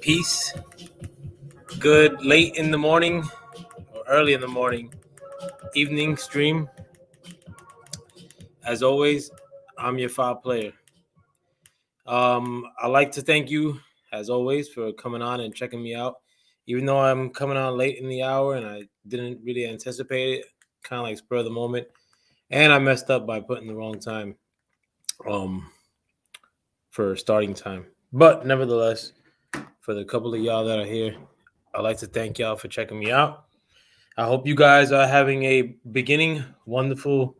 Peace. Good late in the morning or early in the morning, evening stream. As always, I'm your file player. I'd like to thank you, as always, for coming on and checking me out. Even though I'm coming on late in the hour and I didn't really anticipate it, kind of like spur of the moment. And I messed up by putting the wrong time for starting time. But nevertheless, for the couple of y'all that are here, I'd like to thank y'all for checking me out. I hope you guys are having a wonderful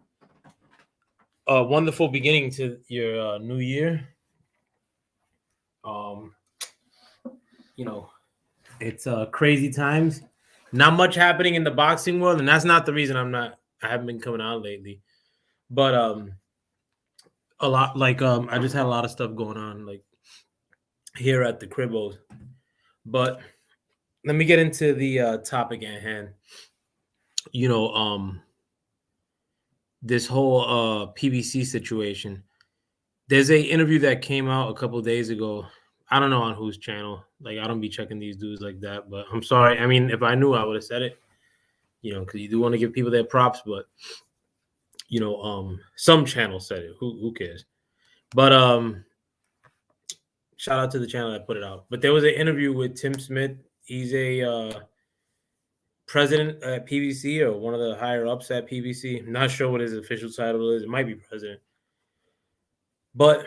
beginning to your new year. It's crazy times. Not much happening in the boxing world, and that's not the reason I haven't been coming out lately. But a lot I just had a lot of stuff going on like here at the Cribbos. But let me get into the topic at hand. This whole PBC situation. There's a interview that came out a couple of days ago. I don't know on whose channel. Like, I don't be checking these dudes like that. But I'm sorry. I mean, if I knew, I would have said it. Because you do want to give people their props. But some channel said it. Who cares? But shout out to the channel that put it out. But there was an interview with Tim Smith. He's a president at PBC or one of the higher ups at PBC. I'm not sure what his official title is. It might be president. But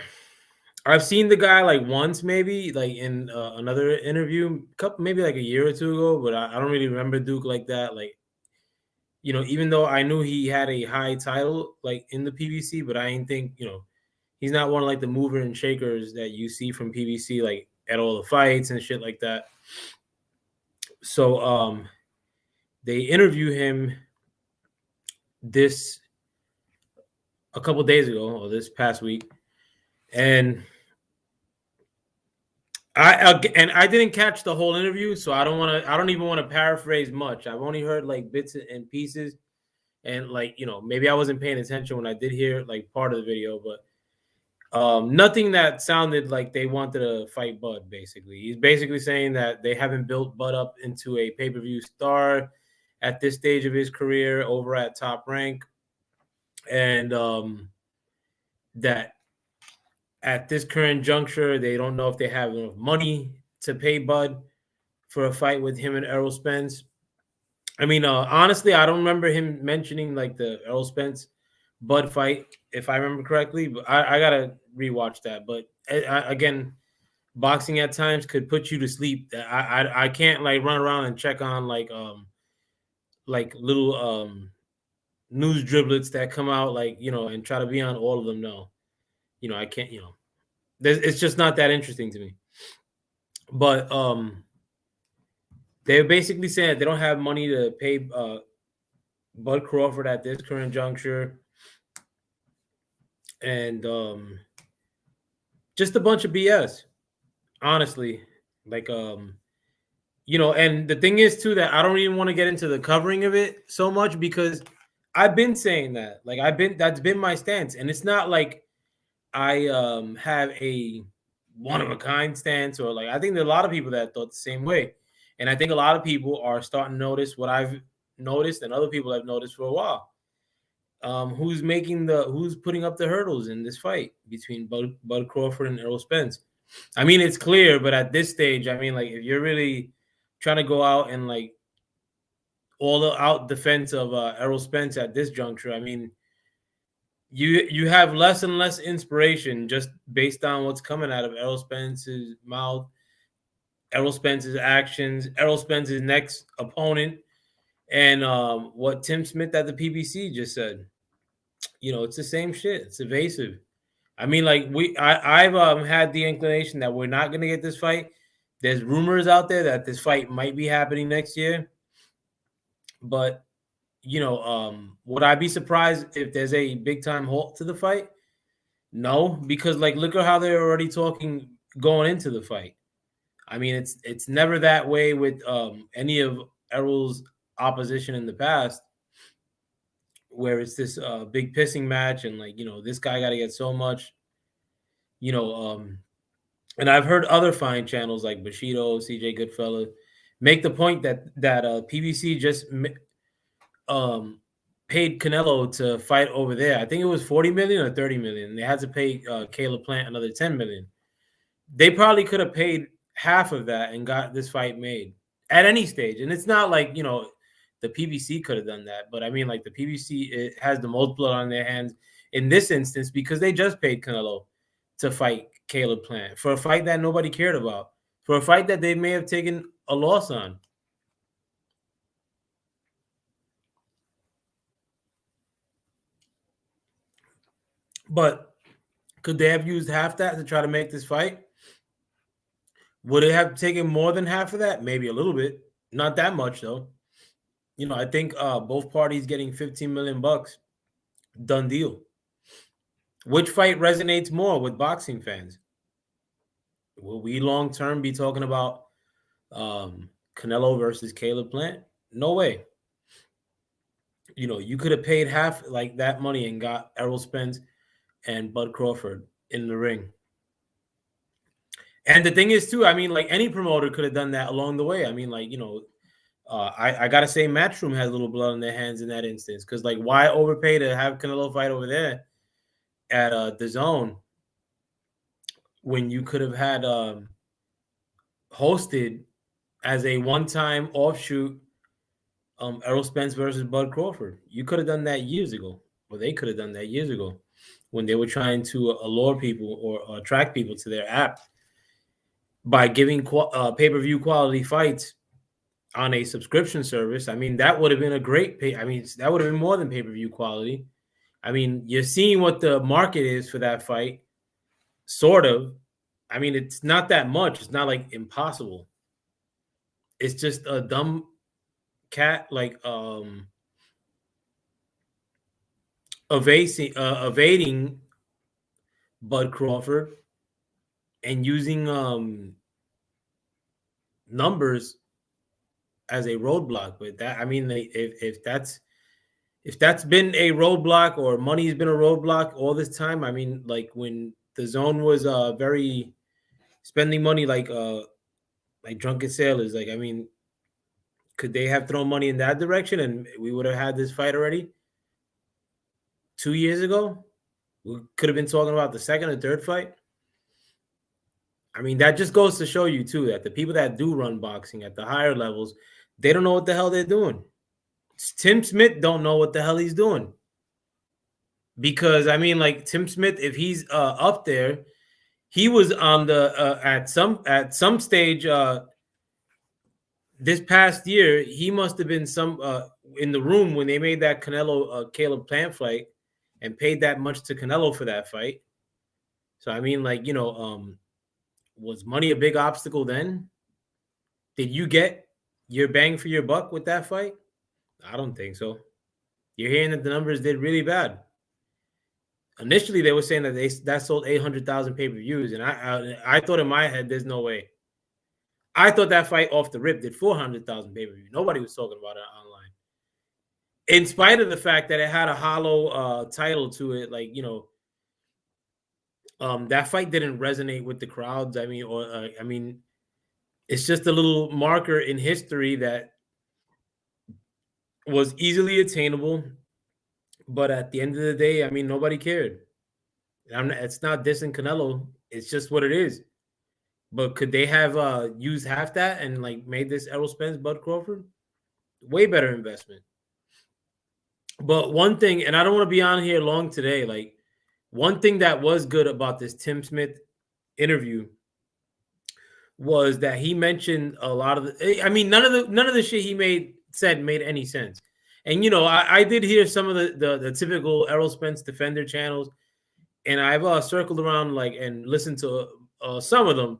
I've seen the guy like once, maybe like in another interview, couple maybe like a year or two ago. But I don't really remember Duke like that. Like, even though I knew he had a high title like in the PBC, but I didn't think he's not one of like the mover and shakers that you see from PBC like at all the fights and shit like that. So they interview him this a couple days ago or this past week, and I didn't catch the whole interview, so I don't even want to paraphrase much. I've only heard like bits and pieces, and like maybe I wasn't paying attention when I did hear like part of the video, but nothing that sounded like they wanted to fight Bud. Basically, he's basically saying that they haven't built Bud up into a pay-per-view star at this stage of his career over at Top Rank, and that at this current juncture they don't know if they have enough money to pay Bud for a fight with him and Errol Spence. I mean, honestly, I don't remember him mentioning like the Errol Spence Bud fight, if I remember correctly. But I gotta rewatch that. But again, boxing at times could put you to sleep. I can't like run around and check on like little news driblets that come out like and try to be on all of them. No, I can't. It's just not that interesting to me. But they're basically saying that they don't have money to pay Bud Crawford at this current juncture, and just a bunch of BS, honestly. Like and the thing is too that I don't even want to get into the covering of it so much because I've been saying that. Like that's been my stance, and it's not like I have a one of a kind stance, or like I think there are a lot of people that thought the same way. And I think a lot of people are starting to notice what I've noticed and other people have noticed for a while. Who's putting up the hurdles in this fight between Bud Crawford and Errol Spence? I mean, it's clear, but at this stage, I mean, like if you're really trying to go out and like all the out defense of Errol Spence at this juncture, I mean, you have less and less inspiration just based on what's coming out of Errol Spence's mouth, Errol Spence's actions, Errol Spence's next opponent, and what Tim Smith at the PBC just said. It's the same shit. It's evasive. I mean, like I've had the inclination that we're not going to get this fight. There's rumors out there that this fight might be happening next year, but would I be surprised if there's a big time halt to the fight? No, because like look at how they're already talking going into the fight. I mean, it's never that way with any of Errol's opposition in the past, where it's this big pissing match and like this guy got to get so much, and I've heard other fine channels like Bushido, CJ Goodfella make the point that PBC just paid Canelo to fight over there. I think it was 40 million or 30 million. They had to pay Caleb Plant another 10 million. They probably could have paid half of that and got this fight made at any stage. And it's not like, the PBC could have done that. But I mean, like the PBC has the most blood on their hands in this instance because they just paid Canelo to fight Caleb Plant for a fight that nobody cared about, for a fight that they may have taken a loss on. But could they have used half that to try to make this fight? Would it have taken more than half of that? Maybe a little bit. Not that much, though. I think both parties getting 15 million bucks. Done deal. Which fight resonates more with boxing fans? Will we long term be talking about Canelo versus Caleb Plant? No way. You could have paid half like that money and got Errol Spence and Bud Crawford in the ring. And the thing is, too, I mean, like any promoter could have done that along the way. I mean, like, I got to say Matchroom has a little blood on their hands in that instance. Because, like, why overpay to have Canelo fight over there at the Zone when you could have had hosted as a one-time offshoot Errol Spence versus Bud Crawford. You could have done that years ago, or they could have done that years ago when they were trying to allure people or attract people to their app by giving pay-per-view quality fights on a subscription service. I mean, that would have been a great pay. I mean, that would have been more than pay-per-view quality. I mean, you're seeing what the market is for that fight, sort of. I mean, it's not that much. It's not like impossible. It's just a dumb cat like evading Bud Crawford and using numbers as a roadblock. With that, I mean, if that's been a roadblock or money's been a roadblock all this time, I mean, like when the zone was very spending money like drunken sailors, like I mean, could they have thrown money in that direction and we would have had this fight already 2 years ago? We could have been talking about the second or third fight. I mean, that just goes to show you too that the people that do run boxing at the higher levels, they don't know what the hell they're doing. Tim Smith don't know what the hell he's doing. Because I mean, like Tim Smith, if he's up there, he was on the at some stage this past year. He must have been some in the room when they made that Canelo Caleb Plant fight and paid that much to Canelo for that fight. So I mean, like was money a big obstacle then? Did you get your bang for your buck with that fight? I don't think so. You're hearing that the numbers did really bad. Initially, they were saying that that sold 800,000 pay-per-views, and I thought in my head, there's no way. I thought that fight off the rip did 400,000 pay-per-views. Nobody was talking about it online. In spite of the fact that it had a hollow title to it, like, that fight didn't resonate with the crowds. I mean, it's just a little marker in history that was easily attainable. But at the end of the day, I mean, nobody cared. It's not dissing Canelo. It's just what it is. But could they have used half that and like made this Errol Spence, Bud Crawford? Way better investment. But one thing, and I don't want to be on here long today, like one thing that was good about this Tim Smith interview was that he mentioned a lot of the, I mean, none of the shit he said made any sense. And I did hear some of the typical Errol Spence defender channels, and I've circled around and listened to some of them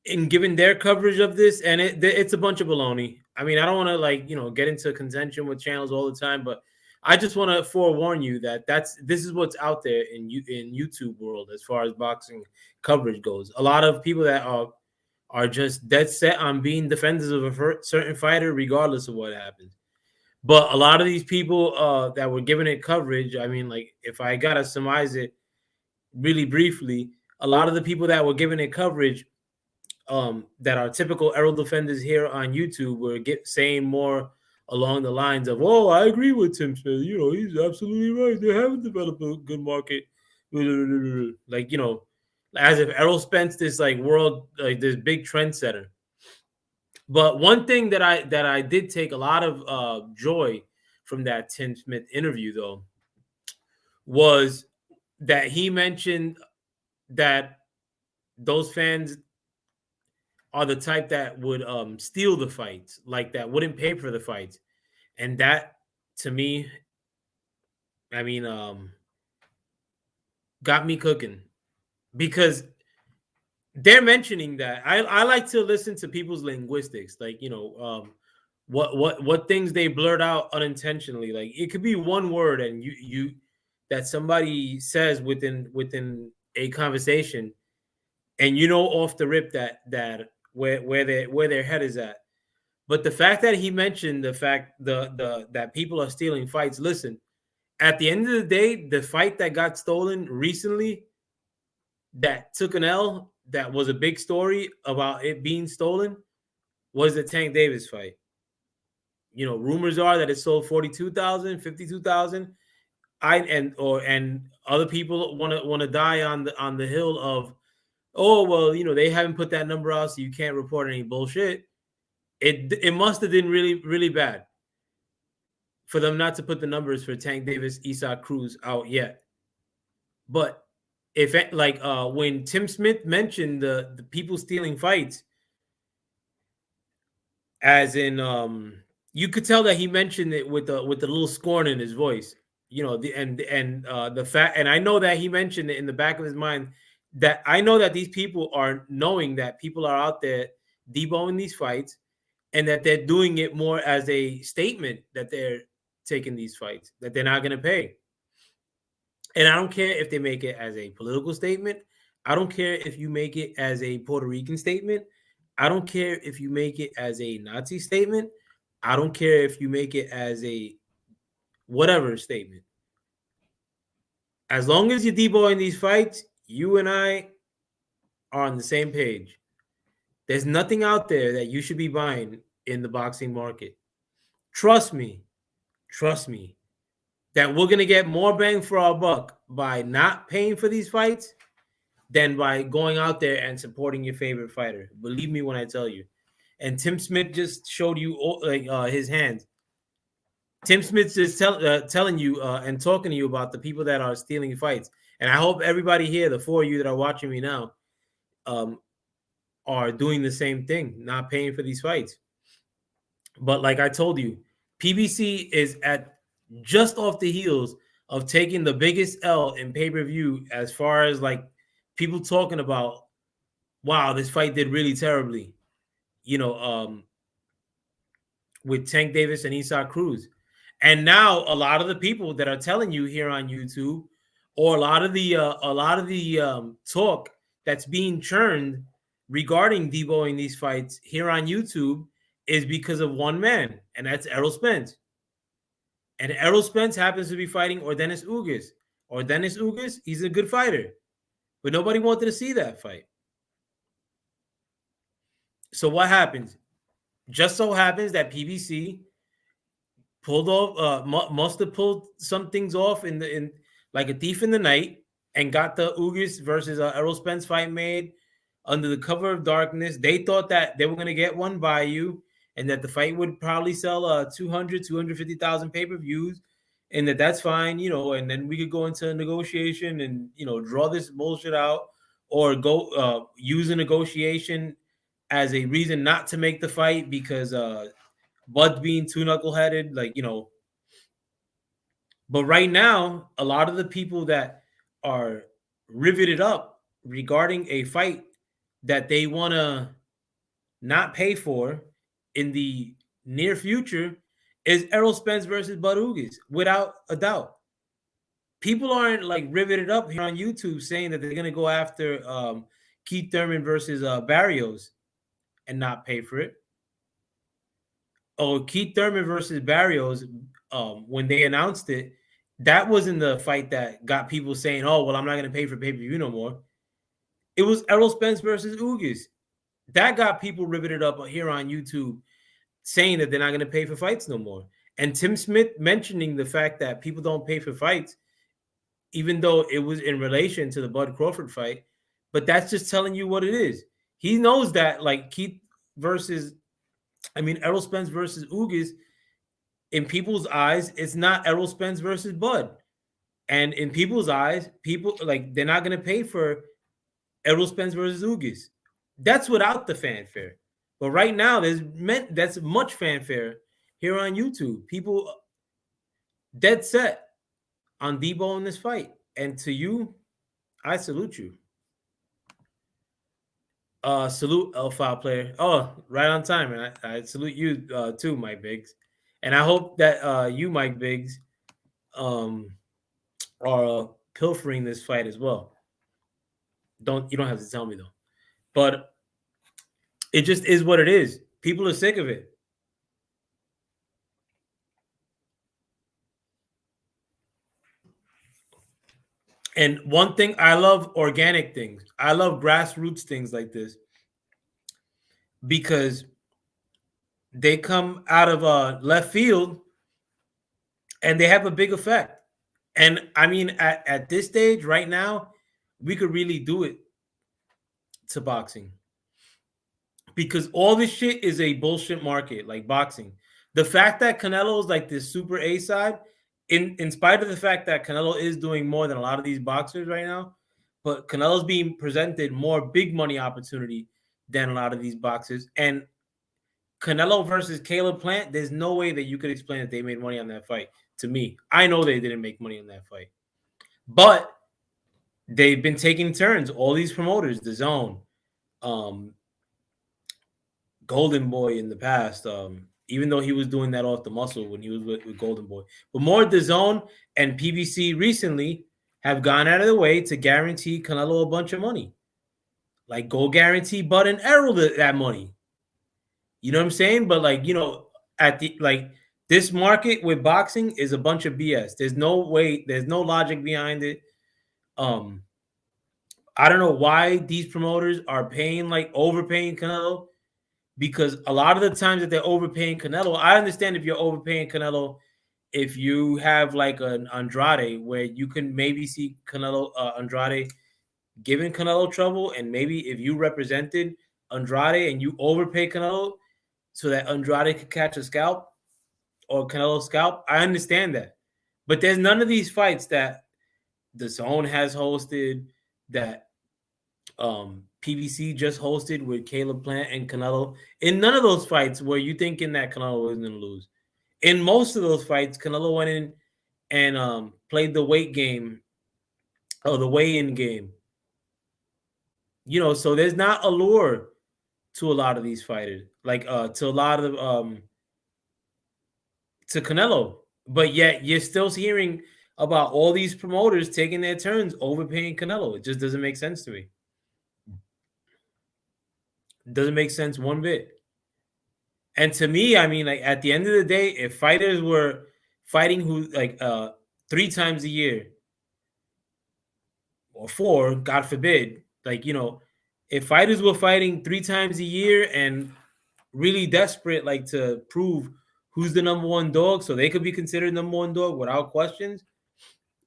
in giving their coverage of this, and it's a bunch of baloney. I mean, I don't want to get into contention with channels all the time, but I just want to forewarn you that this is what's out there in YouTube world as far as boxing coverage goes. A lot of people that are just dead set on being defenders of a certain fighter, regardless of what happens. But a lot of these people that were giving it coverage, I mean, if I gotta surmise it really briefly, a lot of the people that were giving it coverage that are typical Errol defenders here on YouTube were saying more along the lines of, "Oh, I agree with Tim Smith. He's absolutely right. They haven't developed a good market." As if Errol Spence this world this big trendsetter. But one thing that I did take a lot of joy from that Tim Smith interview, though, was that he mentioned that those fans are the type that would steal the fights, that wouldn't pay for the fights. And that, to me, I mean, got me cooking, because they're mentioning that. I like to listen to people's linguistics, what things they blurt out unintentionally. Like it could be one word and you that somebody says within a conversation, and off the rip that where their head is at. But the fact that he mentioned the fact that people are stealing fights. Listen, at the end of the day, the fight that got stolen recently, that took an L, that was a big story about it being stolen, was the Tank Davis fight. Rumors are that it sold 42,000, 52,000. And other people want to die on the hill of, oh well, they haven't put that number out, so you can't report any bullshit. It must have been really, really bad. for them not to put the numbers for Tank Davis, Isaac Cruz out yet. But if like when Tim Smith mentioned the people stealing fights, as in you could tell that he mentioned it with the little scorn in his voice, you know, the fact, and I know that he mentioned it in the back of his mind, that I know that these people are knowing that people are out there deboning these fights, and that they're doing it more as a statement that they're taking these fights, that they're not going to pay. And I don't care if they make it as a political statement. I don't care if you make it as a Puerto Rican statement. I don't care if you make it as a Nazi statement. I don't care if you make it as a whatever statement. As long as you're deboing these fights, you and I are on the same page. There's nothing out there that you should be buying in the boxing market. Trust me, that we're going to get more bang for our buck by not paying for these fights than by going out there and supporting your favorite fighter. Believe me when I tell you. And Tim Smith just showed you his hands. Tim Smith's just telling you and talking to you about the people that are stealing fights. And I hope everybody here, the four of you that are watching me now, are doing the same thing, not paying for these fights. But like I told you, PBC is at just off the heels of taking the biggest L in pay-per-view, as far as like people talking about, wow, this fight did really terribly, you know, with Tank Davis and Isaac Cruz. And now a lot of the people that are telling you here on YouTube, or a lot of the talk that's being churned regarding deboing these fights here on YouTube is because of one man, and that's Errol Spence. And Errol Spence happens to be fighting Ordenis Ugas. Ordenis Ugas, he's a good fighter, but nobody wanted to see that fight. So what happens? Just so happens that PBC pulled off, must have pulled some things off in like a thief in the night, and got the Ugas versus Errol Spence fight made under the cover of darkness. They thought that they were going to get one by you, and that the fight would probably sell 250,000 pay-per-views, and that's fine, you know, and then we could go into a negotiation and, you know, draw this bullshit out, or go use a negotiation as a reason not to make the fight because Bud's being too knuckleheaded, like, you know. But right now, a lot of the people that are riveted up regarding a fight that they want to not pay for in the near future is Errol Spence versus Bud Ugas, without a doubt. People aren't like riveted up here on YouTube saying that they're going to go after Keith Thurman versus Barrios and not pay for it. Oh, Keith Thurman versus Barrios, when they announced it, that wasn't the fight that got people saying, oh, well, I'm not going to pay for pay-per-view no more. It was Errol Spence versus Ugas. That got people riveted up here on YouTube saying that they're not going to pay for fights no more. And Tim Smith mentioning the fact that people don't pay for fights, even though it was in relation to the Bud Crawford fight, but that's just telling you what it is. He knows that, like, Errol Spence versus Ugas, in people's eyes, it's not Errol Spence versus Bud. And in people's eyes, people, like, they're not going to pay for Errol Spence versus Ugas. That's without the fanfare. But right now, that's much fanfare here on YouTube. People dead set on deboing this fight. And to you, I salute you. Salute L5 player. Oh, right on time. And I salute you too, Mike Biggs. And I hope that you, Mike Biggs, are pilfering this fight as well. You don't have to tell me though. But it just is what it is. People are sick of it. And one thing, I love organic things. I love grassroots things like this because they come out of left field and they have a big effect. And I mean, at this stage right now, we could really do it to boxing. because all this shit is a bullshit market, like boxing. The fact that Canelo is like this super A side, in spite of the fact that Canelo is doing more than a lot of these boxers right now, but Canelo's being presented more big money opportunity than a lot of these boxers. And Canelo versus Caleb Plant, there's no way that you could explain that they made money on that fight to me. I know they didn't make money on that fight, but they've been taking turns. All these promoters, the Zone, um, Golden Boy in the past, even though he was doing that off the muscle when he was with Golden Boy. But more the Zone and PBC recently have gone out of the way to guarantee Canelo a bunch of money. Like, go guarantee Bud and Errol that money. You know what I'm saying? But like, at the like this market with boxing is a bunch of BS. There's no way, there's no logic behind it. I don't know why these promoters are paying, like, overpaying Canelo, because a lot of the times that they're overpaying Canelo, I understand if you're overpaying Canelo, if you have like an Andrade where you can maybe see Canelo, Andrade giving Canelo trouble, and maybe if you represented Andrade and you overpay Canelo so that Andrade could catch a scalp or Canelo scalp, I understand that. But there's none of these fights that the Zone has hosted, that PBC just hosted with Caleb Plant and Canelo. In none of those fights were you thinking that Canelo was going to lose. In most of those fights, Canelo went in and played the weight game or the weigh-in game. So there's not allure to a lot of these fighters, like to a lot of to Canelo. But yet you're still hearing about all these promoters taking their turns overpaying Canelo. It just doesn't make sense to me. Doesn't make sense one bit. And to me, I mean, like, at the end of the day, if fighters were fighting who like 3 times a year or 4, God forbid, like, if fighters were fighting 3 times a year and really desperate, like, to prove who's the number one dog so they could be considered number one dog without questions,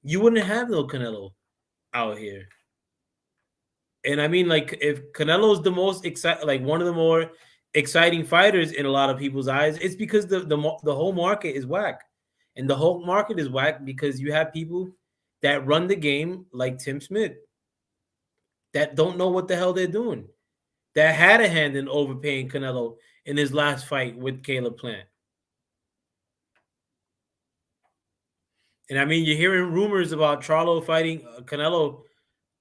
you wouldn't have no Canelo out here. And I mean, like, if Canelo's the most exciting, like one of the more exciting fighters in a lot of people's eyes, it's because the whole market is whack. And the whole market is whack because you have people that run the game like Tim Smith that don't know what the hell they're doing, that had a hand in overpaying Canelo in his last fight with Caleb Plant. And I mean, you're hearing rumors about Charlo fighting Canelo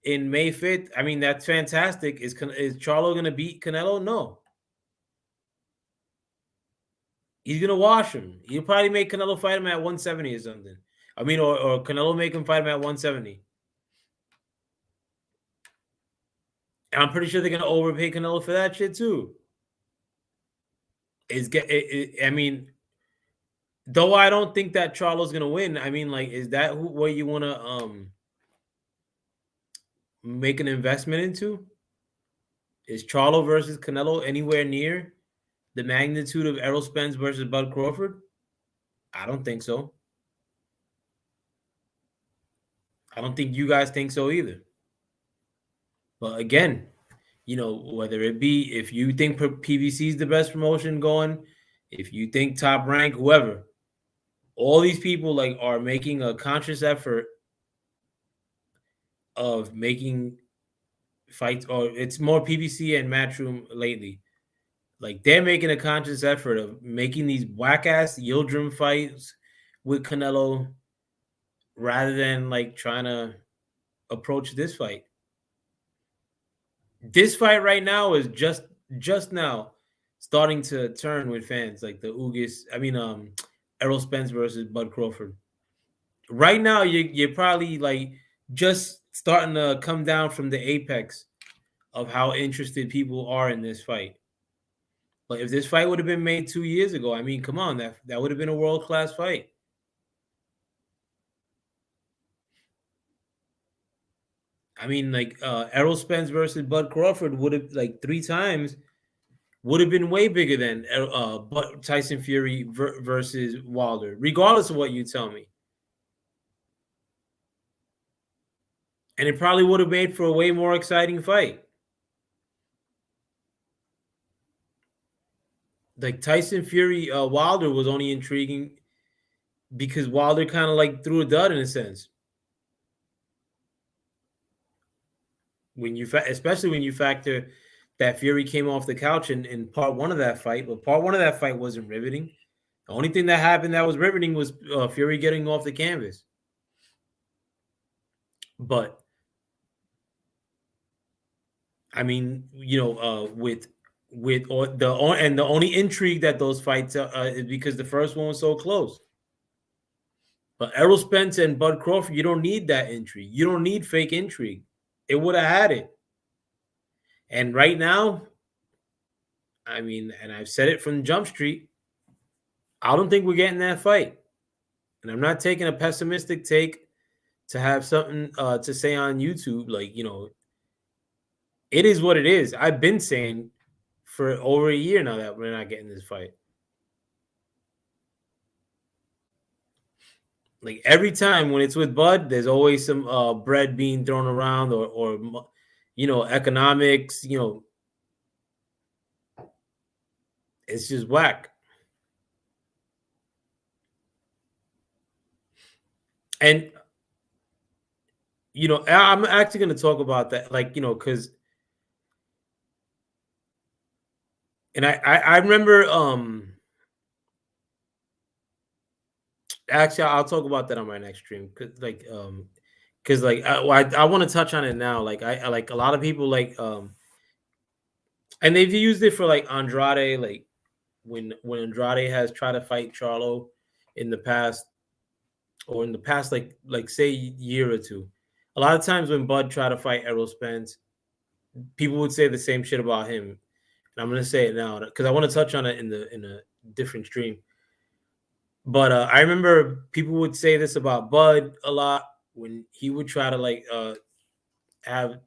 in May 5th. I mean, that's fantastic. Is Charlo going to beat Canelo? No. He's going to wash him. He'll probably make Canelo fight him at 170 or something. I mean, or Canelo make him fight him at 170. And I'm pretty sure they're going to overpay Canelo for that shit too. I mean, though I don't think that Charlo's going to win. I mean, like, is that what you want to make an investment into? Is Charlo versus Canelo anywhere near the magnitude of Errol Spence versus Bud Crawford? I don't think so. I don't think you guys think so either. But again, whether it be if you think PBC is the best promotion going, if you think Top Rank, whoever, all these people like are making a conscious effort of making fights, or it's more PBC and Matchroom lately. Like, they're making a conscious effort of making these whack ass Yildirim fights with Canelo rather than like trying to approach this fight. This fight right now is just now starting to turn with fans, like the Errol Spence versus Bud Crawford. Right now, you're probably like just starting to come down from the apex of how interested people are in this fight. But if this fight would have been made 2 years ago, I mean, come on, that would have been a world-class fight. I mean, like Errol Spence versus Bud Crawford would have, like, 3 times would have been way bigger than Tyson Fury versus Wilder, regardless of what you tell me. And it probably would have made for a way more exciting fight. like Tyson Fury, Wilder was only intriguing because Wilder kind of like threw a dud in a sense. When you especially when you factor that Fury came off the couch in part one of that fight, but part one of that fight wasn't riveting. The only thing that happened that was riveting was Fury getting off the canvas. But I mean, with or the and the only intrigue that those fights is because the first one was so close. But Errol Spence and Bud Crawford, you don't need that intrigue. You don't need fake intrigue. It would have had it. And right now, I mean, and I've said it from Jump Street, I don't think we're getting that fight. And I'm not taking a pessimistic take to have something to say on YouTube. Like, it is what it is. I've been saying for over a year now that we're not getting this fight. Like every time when it's with Bud, there's always some bread being thrown around or economics. It's just whack. And I'm actually going to talk about that, like because, and I remember actually I'll talk about that on my next stream because I want to touch on it now. Like I like a lot of people and they've used it for like Andrade, like when Andrade has tried to fight Charlo in the past, or in the past like say year or two. A lot of times when Bud tried to fight Errol Spence, people would say the same shit about him. And I'm gonna say it now because I want to touch on it in a different stream. But I remember people would say this about Bud a lot when he would try to have.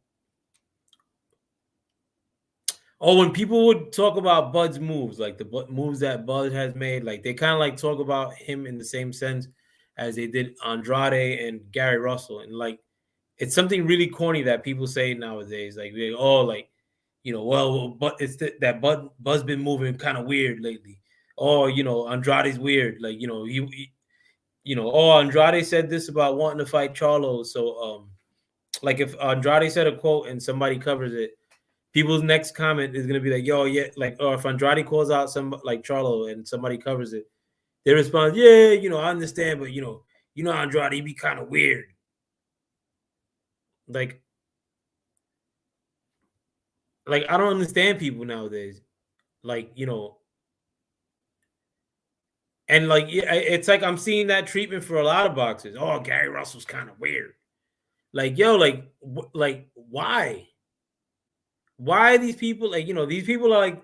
Oh, when people would talk about Bud's moves, like the moves that Bud has made, like they kind of like talk about him in the same sense as they did Andrade and Gary Russell, and like it's something really corny that people say nowadays. Like, well, but it's that Bud's been moving kind of weird lately. Oh, Andrade's weird. Like, Andrade said this about wanting to fight Charlo. So, like if Andrade said a quote and somebody covers it, people's next comment is gonna be like, "Yo, yeah," like, or if Andrade calls out some like Charlo and somebody covers it, they respond, "Yeah, I understand, but Andrade, he be kind of weird." Like, I don't understand people nowadays. Like, and like it's like I'm seeing that treatment for a lot of boxers. Oh, Gary Russell's kind of weird. Like, yo, like why? Why are these people like, these people are like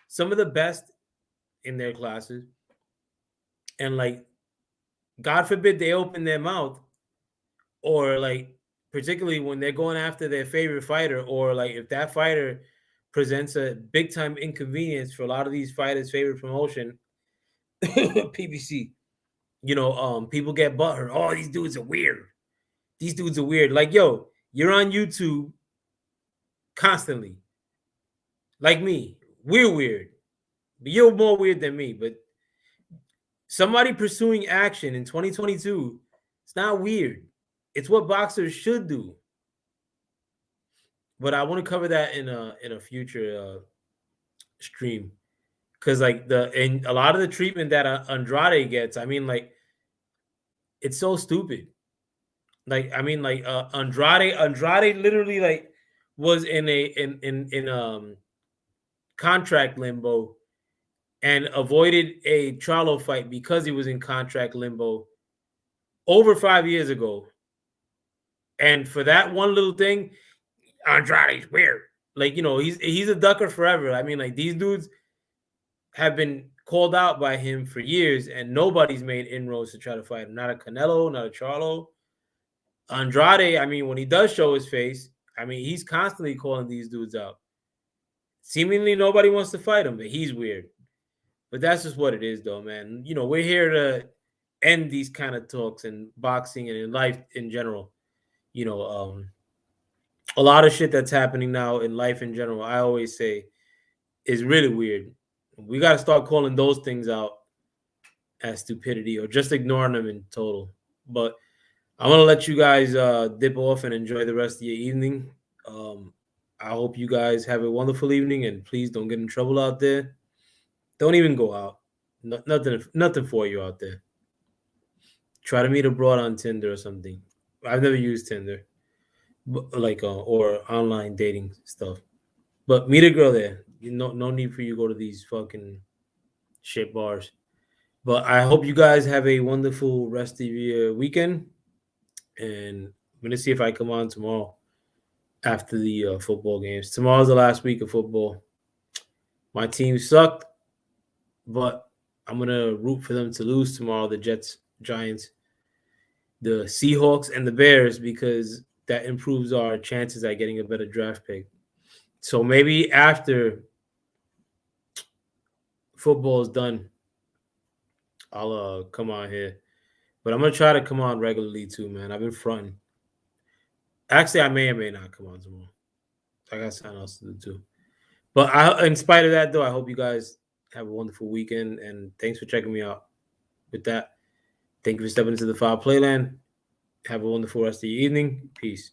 some of the best in their classes, and like God forbid they open their mouth, or like particularly when they're going after their favorite fighter, or like if that fighter presents a big time inconvenience for a lot of these fighters' favorite promotion, PBC. People get butthurt. Oh, these dudes are weird. These dudes are weird. Like, yo, you're on YouTube constantly. Like me. We're weird. But you're more weird than me. But somebody pursuing action in 2022, it's not weird. It's what boxers should do. But I want to cover that in a future stream. Because like and a lot of the treatment that Andrade gets, I mean, like, it's so stupid. Like, I mean, like Andrade literally like was in contract limbo and avoided a Charlo fight because he was in contract limbo over 5 years ago. And for that one little thing, Andrade's weird. Like, he's a ducker forever. I mean, like, these dudes have been called out by him for years, and nobody's made inroads to try to fight him. Not a Canelo, not a Charlo. Andrade, I mean, when he does show his face, I mean, he's constantly calling these dudes out. Seemingly nobody wants to fight him, but he's weird. But that's just what it is, though, man. We're here to end these kind of talks in boxing and in life in general. A lot of shit that's happening now in life in general, I always say, is really weird. We got to start calling those things out as stupidity or just ignoring them in total. But I'm gonna let you guys dip off and enjoy the rest of your evening. Um, I hope you guys have a wonderful evening, and please don't get in trouble out there. Don't even go out. Nothing for you out there. Try to meet abroad on Tinder or something. I've never used Tinder, but like or online dating stuff. But meet a girl there. No need for you to go to these fucking shit bars. But I hope you guys have a wonderful rest of your weekend. And I'm gonna see if I come on tomorrow after the football games. Tomorrow's the last week of football. My team sucked, but I'm gonna root for them to lose tomorrow. The Jets, Giants, the Seahawks, and the Bears because that improves our chances at getting a better draft pick. So maybe after football is done, I'll come on here. But I'm gonna try to come on regularly too, man. I've been fronting. Actually, I may or may not come on tomorrow. I got something else to do too. But in spite of that, though, I hope you guys have a wonderful weekend. And thanks for checking me out. With that, thank you for stepping into the Foul Playland. Have a wonderful rest of your evening. Peace.